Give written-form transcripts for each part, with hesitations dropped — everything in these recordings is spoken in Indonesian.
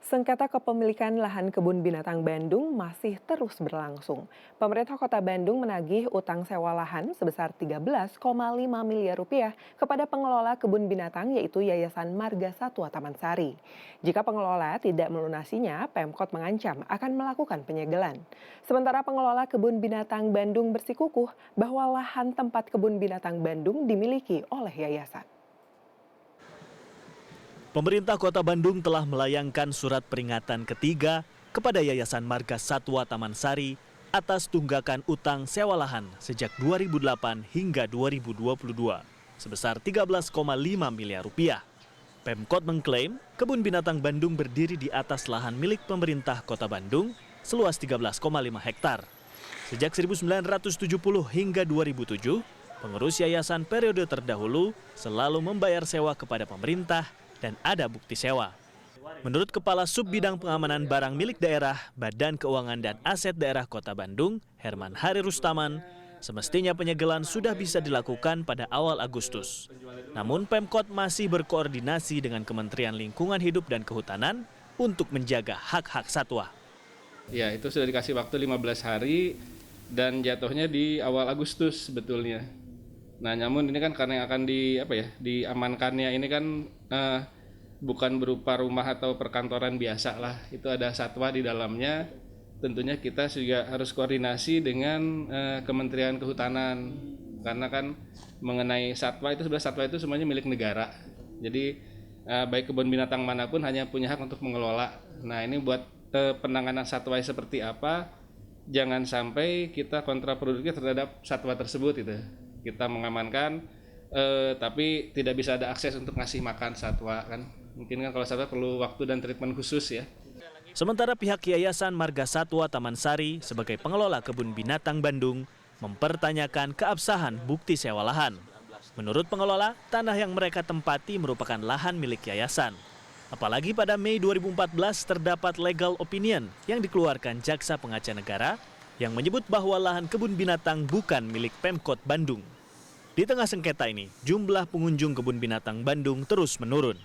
Sengketa kepemilikan lahan kebun binatang Bandung masih terus berlangsung. Pemerintah Kota Bandung menagih utang sewa lahan sebesar 13,5 miliar rupiah kepada pengelola kebun binatang yaitu Yayasan Marga Satwa Taman Sari. Jika pengelola tidak melunasinya, Pemkot mengancam akan melakukan penyegelan. Sementara pengelola kebun binatang Bandung bersikukuh bahwa lahan tempat kebun binatang Bandung dimiliki oleh yayasan. Pemerintah Kota Bandung telah melayangkan surat peringatan ketiga kepada Yayasan Marga Satwa Taman Sari atas tunggakan utang sewa lahan sejak 2008 hingga 2022 sebesar 13,5 miliar rupiah. Pemkot mengklaim kebun binatang Bandung berdiri di atas lahan milik pemerintah Kota Bandung seluas 13,5 hektar. Sejak 1970 hingga 2007, pengurus yayasan periode terdahulu selalu membayar sewa kepada pemerintah dan ada bukti sewa. Menurut Kepala Sub Bidang Pengamanan Barang Milik Daerah, Badan Keuangan dan Aset Daerah Kota Bandung, Herman Hari Rustaman, semestinya penyegelan sudah bisa dilakukan pada awal Agustus. Namun Pemkot masih berkoordinasi dengan Kementerian Lingkungan Hidup dan Kehutanan untuk menjaga hak-hak satwa. Ya, itu sudah dikasih waktu 15 hari dan jatuhnya di awal Agustus sebetulnya. Nah, namun ini kan karena yang akan diamankannya ini kan bukan berupa rumah atau perkantoran biasa lah. Itu ada satwa di dalamnya. Tentunya kita juga harus koordinasi dengan Kementerian Kehutanan. Karena kan mengenai satwa itu sebenarnya satwa itu semuanya milik negara. Jadi baik kebun binatang manapun hanya punya hak untuk mengelola. Nah, ini buat penanganan satwa seperti apa, jangan sampai kita kontraproduktif terhadap satwa tersebut gitu. Kita mengamankan, tapi tidak bisa ada akses untuk ngasih makan satwa kan. Mungkin kan kalau satwa perlu waktu dan treatment khusus ya. Sementara pihak Yayasan Marga Satwa Taman Sari sebagai pengelola kebun binatang Bandung mempertanyakan keabsahan bukti sewa lahan. Menurut pengelola, tanah yang mereka tempati merupakan lahan milik yayasan. Apalagi pada Mei 2014 terdapat legal opinion yang dikeluarkan Jaksa Pengacara Negara yang menyebut bahwa lahan kebun binatang bukan milik Pemkot Bandung. Di tengah sengketa ini, jumlah pengunjung kebun binatang Bandung terus menurun.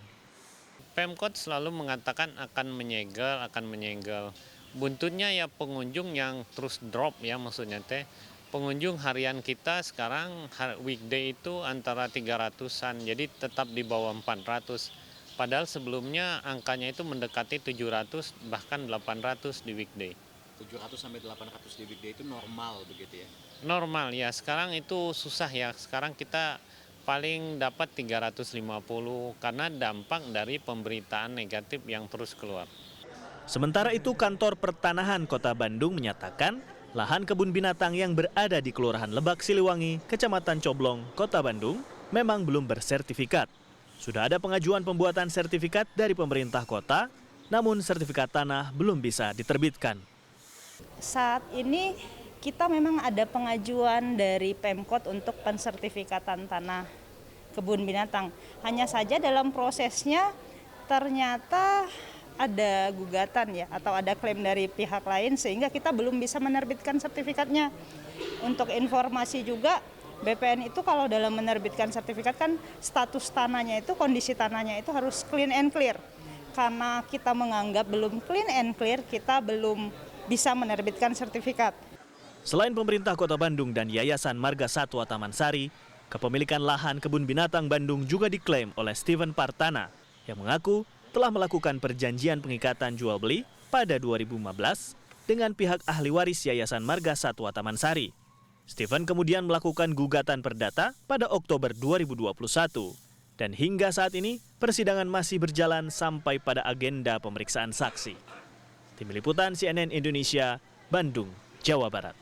Pemkot selalu mengatakan akan menyegel. Buntutnya ya pengunjung yang terus drop ya, maksudnya teh. Pengunjung harian kita sekarang weekday itu antara 300-an, jadi tetap di bawah 400. Padahal sebelumnya angkanya itu mendekati 700 bahkan 800 di weekday. 700 sampai 800 di weekday itu normal begitu ya? Normal ya, sekarang itu susah ya. Sekarang kita paling dapat 350 karena dampak dari pemberitaan negatif yang terus keluar. Sementara itu kantor pertanahan Kota Bandung menyatakan lahan kebun binatang yang berada di Kelurahan Lebak Siliwangi, Kecamatan Coblong, Kota Bandung memang belum bersertifikat. Sudah ada pengajuan pembuatan sertifikat dari pemerintah kota, namun sertifikat tanah belum bisa diterbitkan. Saat ini kita memang ada pengajuan dari Pemkot untuk pensertifikatan tanah kebun binatang. Hanya saja dalam prosesnya ternyata ada gugatan ya atau ada klaim dari pihak lain sehingga kita belum bisa menerbitkan sertifikatnya. Untuk informasi juga BPN itu kalau dalam menerbitkan sertifikat kan status tanahnya itu, kondisi tanahnya itu harus clean and clear. Karena kita menganggap belum clean and clear, kita belum bisa menerbitkan sertifikat. Selain pemerintah Kota Bandung dan Yayasan Marga Satwa Taman Sari, kepemilikan lahan kebun binatang Bandung juga diklaim oleh Steven Partana yang mengaku telah melakukan perjanjian pengikatan jual beli pada 2015 dengan pihak ahli waris Yayasan Marga Satwa Taman Sari. Steven kemudian melakukan gugatan perdata pada Oktober 2021 dan hingga saat ini persidangan masih berjalan sampai pada agenda pemeriksaan saksi. Tim Liputan CNN Indonesia, Bandung, Jawa Barat.